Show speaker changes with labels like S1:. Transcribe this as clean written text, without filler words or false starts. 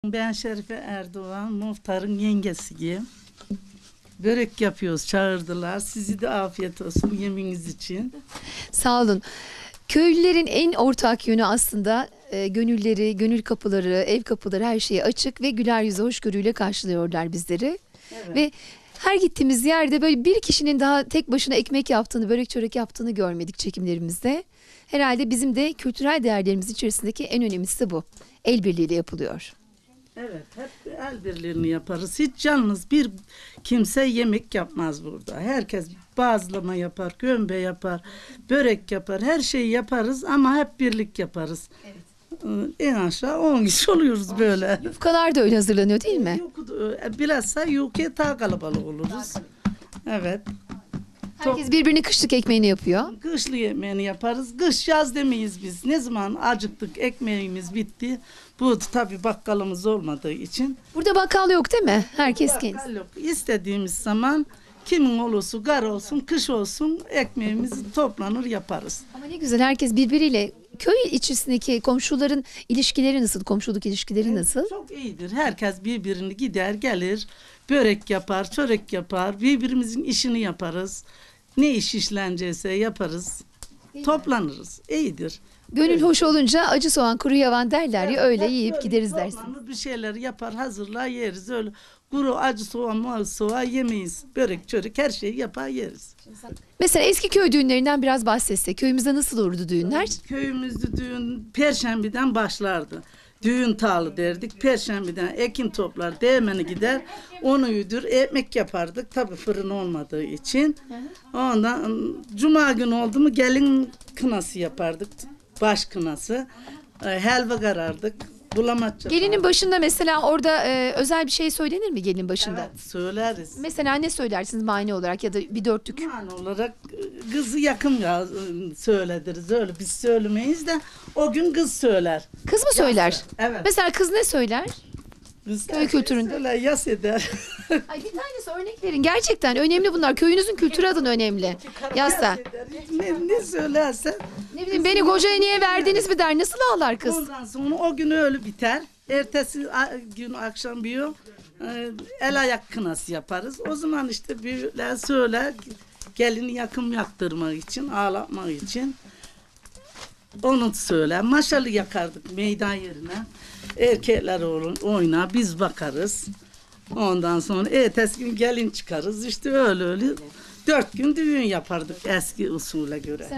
S1: Ben Şerife Erdoğan, muhtarın yengesiyim. Börek yapıyoruz, çağırdılar. Sizi de afiyet olsun yeminiz için.
S2: Sağ olun. Köylülerin en ortak yönü aslında gönülleri, gönül kapıları, ev kapıları her şeye açık ve güler yüzü, hoşgörüyle karşılıyorlar bizleri.
S1: Evet.
S2: Ve her gittiğimiz yerde böyle bir kişinin daha tek başına ekmek yaptığını, börek çörek yaptığını görmedik çekimlerimizde. Herhalde bizim de kültürel değerlerimiz içerisindeki en önemlisi bu. El birliğiyle yapılıyor.
S1: Evet, hep el birliğini yaparız. Hiç yalnız bir kimse yemek yapmaz burada. Herkes bazlama yapar, gömbe yapar, börek yapar, her şeyi yaparız ama hep birlik yaparız. Evet. En aşağı 10 kişi oluyoruz böyle.
S2: Yufkalar da öyle hazırlanıyor değil mi?
S1: Bilhassa yukarı daha kalabalık oluruz. Evet.
S2: Herkes birbirinin kışlık ekmeğini yapıyor.
S1: Kışlı yemeğini yaparız. Kış yaz demeyiz biz. Ne zaman acıktık, ekmeğimiz bitti. Bu tabii bakkalımız olmadığı için.
S2: Burada bakkal yok değil mi? Herkes
S1: Bakkal
S2: kendisi.
S1: yok. İstediğimiz zaman kimin olursa gar olsun, kış olsun ekmeğimizi toplanır yaparız.
S2: Ama ne güzel, herkes birbiriyle. Köy içerisindeki komşuların ilişkileri nasıl? Komşuluk ilişkileri nasıl?
S1: Çok iyidir. Herkes birbirini gider gelir. Börek yapar, çörek yapar. Birbirimizin işini yaparız. Ne iş işlenecekse yaparız. Toplanırız. İyidir.
S2: Gönül hoş olunca acı soğan kuru yavan derler ya, öyle
S1: hep
S2: yiyip
S1: böyle
S2: gideriz dersin.
S1: toplanır, bir şeyler yapar, hazırlar, yeriz. Öyle kuru acı soğan, mal soğan yemeyiz. Börek, çörek her şeyi yapar yeriz.
S2: Mesela eski köy düğünlerinden biraz bahsetsek. Köyümüzde nasıl olurdu düğünler?
S1: Köyümüzde düğün Perşembe'den başlardı. Düğün tağlı derdik. Perşembe'den ekin toplar, değmeni gider. Onu yudur, ekmek yapardık. Tabii fırın olmadığı için. Ondan cuma günü oldu mu gelin kınası yapardık. Baş kınası. Helva karardık. Bulamaç yapardık.
S2: Gelinin başında mesela orada özel bir şey söylenir mi gelinin başında?
S1: Evet, söyleriz.
S2: Mesela ne söylersiniz mani olarak ya da bir dörtlük?
S1: Yani olarak kızı yakın ya söylediriz. Öyle biz söylemeyiz de o gün kız söyler.
S2: Kız mı söyler?
S1: Evet.
S2: Mesela kız ne söyler?
S1: Kız
S2: Köy kültüründe.
S1: Söyler, yas eder.
S2: Ay, bir tanesi örnek verin. Gerçekten önemli bunlar. Köyünüzün kültürü adına önemli. Yazsa.
S1: Ne söylerse.
S2: Ne bileyim, beni kocaya niye verdiniz mi der. Nasıl ağlar kız?
S1: Ondan sonra o gün öyle biter. Ertesi gün akşam bir el ayak kınası yaparız. O zaman işte büyükler söyler gelini yakım yaktırmak için, ağlatmak için. Onu söyler. Maşalı yakardık meydan yerine. Erkekler oynar, biz bakarız. Ondan sonra ertesi gün gelin çıkarız. İşte öyle 4 gün düğün yapardık eski usule göre.